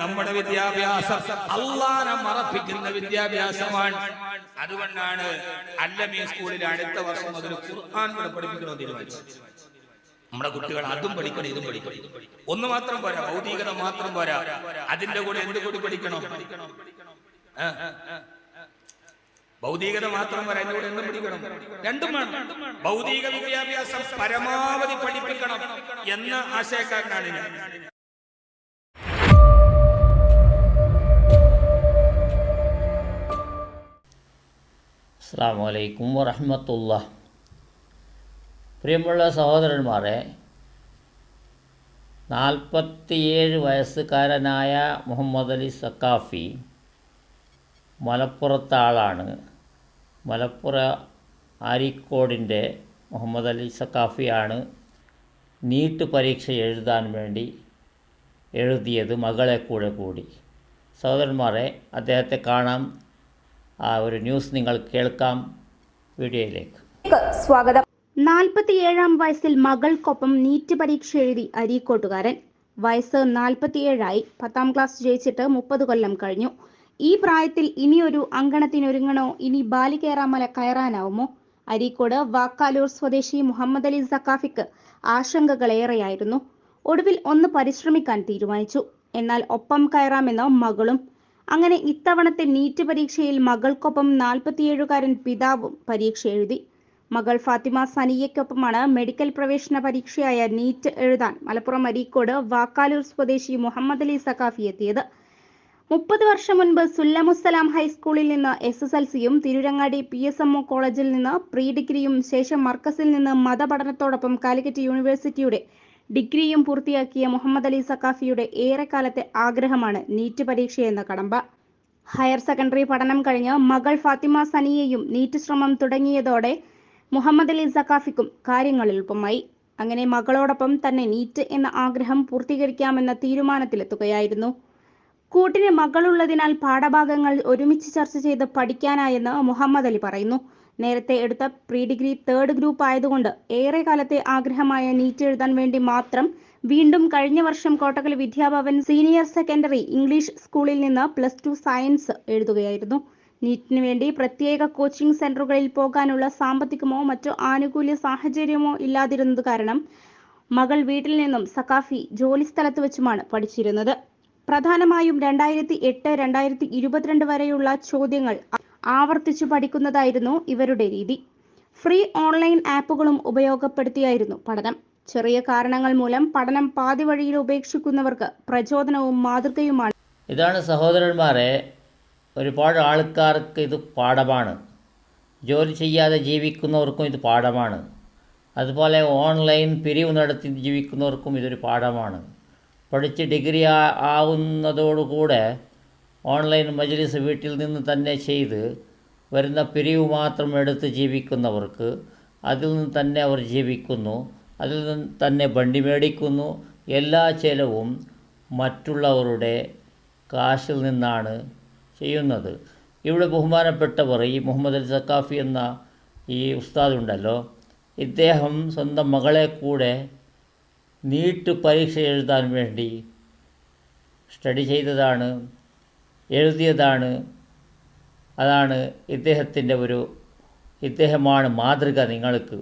നമ്മുടെ വിദ്യാഭ്യാസം അള്ളാനെ മറപ്പിക്കുന്ന വിദ്യാഭ്യാസമാണ്. അതുകൊണ്ടാണ് അല്ലമീ സ്കൂളിൽ അടുത്ത വർഷം മുതൽ ഖുർആൻ കൂടെ പഠിപ്പിക്കണമെന്ന് തീരുമാനിച്ചു. നമ്മുടെ കുട്ടികൾ അതും പഠിക്കണം, ഇതും പഠിക്കണം. ഒന്ന് മാത്രം പോരാ, ഭൗതികത മാത്രം പോരാ, അതിന്റെ കൂടെ എന്ത് കൂടി പഠിക്കണം? ഭൗതികത മാത്രം പോരാ, അതിന്റെ കൂടെ എന്തും പഠിക്കണം. രണ്ടും വേണം. ഭൗതിക വിദ്യാഭ്യാസം പരമാവധി പഠിപ്പിക്കണം എന്ന ആശയക്കാരനാണ് ഞാൻ. അസ്സലാമു അലൈക്കും വറഹ്മത്തുള്ളാഹി. പ്രിയമുള്ള സഹോദരന്മാരെ, 47 വയസ്സുകാരനായ മുഹമ്മദ് അലി സക്കാഫി മലപ്പുറത്തെ ആളാണ്. മലപ്പുറം ആരിക്കോടിൻ്റെ മുഹമ്മദ് അലി സക്കാഫിയാണ് നീറ്റ് പരീക്ഷ എഴുതാൻ വേണ്ടി എഴുതിയത്, മകളെ കൂടി. സഹോദരന്മാരെ, അദ്ദേഹത്തെ കാണാം. ആ ഒരു ന്യൂസ് നിങ്ങൾ കേൾക്കാം. വീഡിയോയിലേക്ക് സ്വാഗതം. 47-ാം വയസ്സിൽ മകൾക്കൊപ്പം നീറ്റ് പരീക്ഷ എഴുതി അരീക്കോട്ടുകാരൻ. വയസ്സ് 47ആയി. 10ാം ക്ലാസ് ജയിച്ചിട്ട് 30 കൊല്ലം കഴിഞ്ഞു. ഈ പ്രായത്തിൽ ഇനിയൊരു അങ്കണത്തിനൊരുങ്ങണോ? ഇനി ബാലികേറാമല കയറാനാവുമോ? അരീക്കോട് വാക്കാലൂർ സ്വദേശി മുഹമ്മദ് അലി സക്കാഫിക്ക് ആശങ്കകളേറെയായിരുന്നു. ഒടുവിൽ ഒന്ന് പരിശ്രമിക്കാൻ തീരുമാനിച്ചു. എന്നാൽ ഒപ്പം കയറാമെന്ന് മകളും. അങ്ങനെ ഇത്തവണത്തെ നീറ്റ് പരീക്ഷയിൽ മകൾക്കൊപ്പം 47കാരൻ പിതാവും പരീക്ഷ എഴുതി. മകൾ ഫാത്തിമ സനിയയ്ക്കൊപ്പമാണ് മെഡിക്കൽ പ്രവേശന പരീക്ഷയായ നീറ്റ് എഴുതാൻ മലപ്പുറം അരീക്കോട് വാക്കാലൂർ സ്വദേശി മുഹമ്മദ് അലി സക്കാഫി എത്തിയത്. 30 വർഷം മുൻപ് സുല്ലമുസ്സലാം ഹൈസ്കൂളിൽ നിന്ന് SSLCയും തിരൂരങ്ങാടി PSMO കോളേജിൽ നിന്ന് പ്രീ ഡിഗ്രിയും ശേഷം മർക്കസിൽ നിന്ന് മതപഠനത്തോടൊപ്പം കാലിക്കറ്റ് യൂണിവേഴ്സിറ്റിയുടെ ഡിഗ്രിയും പൂർത്തിയാക്കിയ മുഹമ്മദ് അലി സക്കാഫിയുടെ ഏറെക്കാലത്തെ ആഗ്രഹമാണ് നീറ്റ് പരീക്ഷയെന്ന കടമ്പ. ഹയർ സെക്കൻഡറി പഠനം കഴിഞ്ഞ് മകൾ ഫാത്തിമ സനിയയും നീറ്റ് ശ്രമം തുടങ്ങിയതോടെ മുഹമ്മദ് അലി സക്കാഫിക്കും കാര്യങ്ങൾ എളുപ്പമായി. അങ്ങനെ മകളോടൊപ്പം തന്നെ നീറ്റ് എന്ന ആഗ്രഹം പൂർത്തീകരിക്കാമെന്ന തീരുമാനത്തിലെത്തുകയായിരുന്നു. കൂട്ടിന് മകളുള്ളതിനാൽ പാഠഭാഗങ്ങൾ ഒരുമിച്ച് ചർച്ച ചെയ്ത് പഠിക്കാനായെന്ന് മുഹമ്മദ് അലി പറയുന്നു. നേരത്തെ എടുത്ത പ്രീ ഡിഗ്രി 3rd ഗ്രൂപ്പ് ആയതുകൊണ്ട് ഏറെ കാലത്തെ ആഗ്രഹമായ നീറ്റ് എഴുതാൻ വേണ്ടി മാത്രം വീണ്ടും കഴിഞ്ഞ വർഷം Kottakkal Vidyabhavan senior secondary English സ്കൂളിൽ നിന്ന് +2 സയൻസ് എഴുതുകയായിരുന്നു. നീറ്റിന് വേണ്ടി പ്രത്യേക കോച്ചിംഗ് സെന്ററുകളിൽ പോകാനുള്ള സാമ്പത്തികമോ മറ്റോ ആനുകൂല്യ സാഹചര്യമോ ഇല്ലാതിരുന്നത് കാരണം മകൾ വീട്ടിൽ നിന്നും സക്കാഫി ജോലി സ്ഥലത്ത് വെച്ചുമാണ് പഠിച്ചിരുന്നത്. പ്രധാനമായും 2008-2022 വരെയുള്ള ചോദ്യങ്ങൾ ആവർത്തിച്ചു പഠിക്കുന്നതായിരുന്നു ഇവരുടെ രീതി. ഫ്രീ ഓൺലൈൻ ആപ്പുകളും ഉപയോഗപ്പെടുത്തിയായിരുന്നു പഠനം. ചെറിയ കാരണങ്ങൾ മൂലം പഠനം പാതി വഴിയിൽ ഉപേക്ഷിക്കുന്നവർക്ക് പ്രചോദനവും മാതൃകയുമാണ്. ഇതാണ് സഹോദരന്മാരെ, ഒരുപാട് ആൾക്കാർക്ക് ഇത് പാഠമാണ്. ജോലി ചെയ്യാതെ ജീവിക്കുന്നവർക്കും ഇത് പാഠമാണ്. അതുപോലെ ഓൺലൈൻ പിരിവ് നടത്തി ജീവിക്കുന്നവർക്കും ഇതൊരു പാഠമാണ്. പഠിച്ച് ഡിഗ്രി ആവുന്നതോടുകൂടെ ഓൺലൈൻ മജ്ലിസ് വീട്ടിൽ നിന്ന് തന്നെ ചെയ്ത് വരുന്ന പിരിവ് മാത്രം എടുത്ത് ജീവിക്കുന്നവർക്ക് അതിൽ നിന്ന് തന്നെ അവർ ജീവിക്കുന്നു, അതിൽ നിന്ന് തന്നെ വണ്ടി മേടിക്കുന്നു. എല്ലാ ചെലവും മറ്റുള്ളവരുടെ കാശിൽ നിന്നാണ് ചെയ്യുന്നത്. ഇവിടെ ബഹുമാനപ്പെട്ടവർ, ഈ മുഹമ്മദ് അലി സക്കാഫി എന്ന ഈ ഉസ്താദുണ്ടല്ലോ, ഇദ്ദേഹം സ്വന്തം മകളെ കൂടെ നീറ്റ് പരീക്ഷ എഴുതാൻ വേണ്ടി സ്റ്റഡി ചെയ്തതാണ്, എഴുതിയതാണ്. അതാണ് ഇദ്ദേഹമാണ് മാതൃക നിങ്ങൾക്ക്.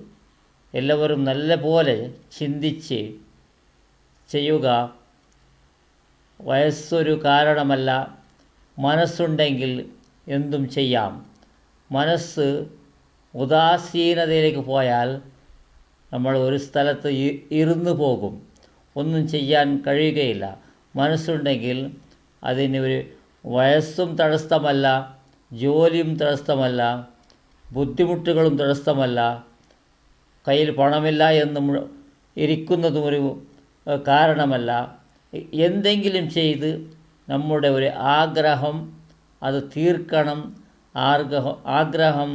എല്ലാവരും നല്ലപോലെ ചിന്തിച്ച് ചെയ്യുക. വയസ്സൊരു കാരണമല്ല, മനസ്സുണ്ടെങ്കിൽ എന്തും ചെയ്യാം. മനസ്സ് ഉദാസീനതയിലേക്ക് പോയാൽ നമ്മൾ ഒരു സ്ഥലത്ത് ഇരുന്ന് പോകും, ഒന്നും ചെയ്യാൻ കഴിയുകയില്ല. മനസ്സുണ്ടെങ്കിൽ അതിന് ഒരു വയസ്സും തടസ്സമല്ല, ജോലിയും തടസ്സമല്ല, ബുദ്ധിമുട്ടുകളും തടസ്സമല്ല, കയ്യിൽ പണമില്ല എന്ന് ഇരിക്കുന്നതും ഒരു കാരണമല്ല. എന്തെങ്കിലും ചെയ്ത് നമ്മുടെ ഒരു ആഗ്രഹം അത് തീർക്കണം, ആഗ്രഹം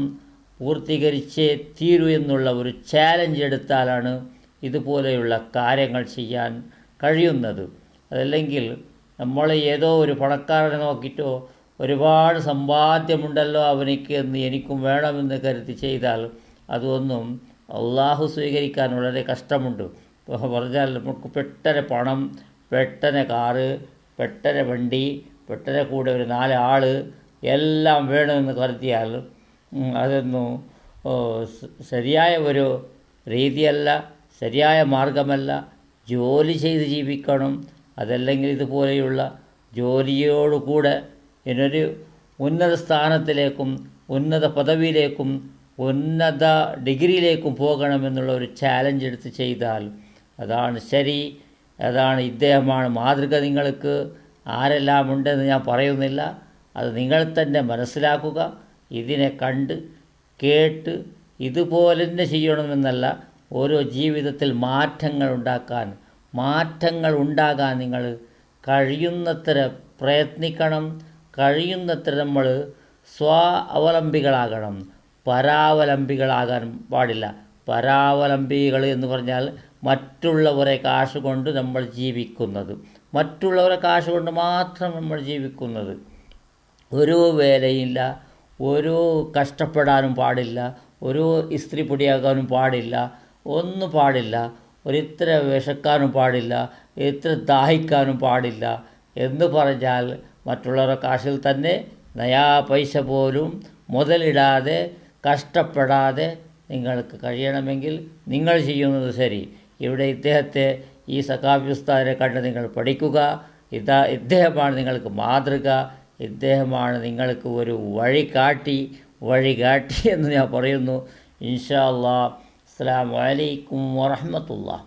പൂർത്തീകരിച്ചേ തീരൂ എന്നുള്ള ഒരു ചാലഞ്ച് എടുത്താലാണ് ഇതുപോലെയുള്ള കാര്യങ്ങൾ ചെയ്യാൻ കഴിയുന്നത്. അതല്ലെങ്കിൽ നമ്മൾ ഏതോ ഒരു പണക്കാരനെ നോക്കിയിട്ടോ ഒരുപാട് സമ്പാദ്യമുണ്ടല്ലോ അവനിക്ക് എന്ന് എനിക്കും വേണമെന്ന് കരുതി ചെയ്താൽ അതൊന്നും അള്ളാഹു സ്വീകരിക്കാൻ വളരെ കഷ്ടമുണ്ട്. പറഞ്ഞാൽ നമുക്ക് പെട്ടെന്ന് പണം, പെട്ടെന്ന് കാറ്, പെട്ടെന്ന് വണ്ടി, പെട്ടെന്ന് കൂടെ ഒരു 4 ആൾ എല്ലാം വേണമെന്ന് കരുതിയാൽ അതൊന്നും ശരിയായ ഒരു രീതിയല്ല, ശരിയായ മാർഗമല്ല. ജോലി ചെയ്ത് ജീവിക്കണം. അതല്ലെങ്കിൽ ഇതുപോലെയുള്ള ജോലിയോടുകൂടെ ഇതിനൊരു ഉന്നത സ്ഥാനത്തിലേക്കും ഉന്നത പദവിയിലേക്കും ഉന്നത ഡിഗ്രിയിലേക്കും പോകണമെന്നുള്ള ഒരു ചാലഞ്ച് എടുത്ത് ചെയ്താൽ അതാണ് ശരി. അതാണ് ഇദ്ദേഹമാണ് മാതൃക. നിങ്ങൾക്ക് ആരെല്ലാം ഉണ്ടെന്ന് ഞാൻ പറയുന്നില്ല, അത് നിങ്ങൾ തന്നെ മനസ്സിലാക്കുക. ഇതിനെ കണ്ട് കേട്ട് ഇതുപോലെ തന്നെ ചെയ്യണമെന്നല്ല, ഓരോ ജീവിതത്തിൽ മാറ്റങ്ങൾ ഉണ്ടാകാൻ നിങ്ങൾ കഴിയുന്നത്ര പ്രയത്നിക്കണം. കഴിയുന്നത്ര നമ്മൾ അവലംബികളാകണം, പരാവലംബികളാകാൻ പാടില്ല. പരാവലംബികൾ എന്ന് പറഞ്ഞാൽ മറ്റുള്ളവരെ കാശ് കൊണ്ട് നമ്മൾ ജീവിക്കുന്നത്, മറ്റുള്ളവരെ കാശ് കൊണ്ട് മാത്രം നമ്മൾ ജീവിക്കുന്നത്. ഒരു വേലയില്ല, ഒരു കഷ്ടപ്പെടാനും പാടില്ല, ഒരു ഇസ്ത്രി പൊടിയാകാനും പാടില്ല, ഒന്നും പാടില്ല. ഒരിത്ര വിശക്കാനും പാടില്ല, ഇത്ര ദാഹിക്കാനും പാടില്ല എന്ന് പറഞ്ഞാൽ മറ്റുള്ളവരുടെ കാശിൽ തന്നെ നയാ പൈസ പോലും മുതലിടാതെ കഷ്ടപ്പെടാതെ നിങ്ങൾക്ക് കഴിയണമെങ്കിൽ നിങ്ങൾ ചെയ്യുന്നത് ശരി. ഇവിടെ ഇദ്ദേഹത്തെ, ഈ സഖാഫി ഉസ്താദിനെ കണ്ട് നിങ്ങൾ പഠിക്കുക. ഇദ്ദേഹമാണ് നിങ്ങൾക്ക് മാതൃക, ഇദ്ദേഹമാണ് നിങ്ങൾക്ക് ഒരു വഴികാട്ടി എന്ന് ഞാൻ പറയുന്നു. ഇൻഷാ അല്ലാഹ്. അസ്സലാമു അലൈക്കും വറഹ്മത്തുള്ളാഹി.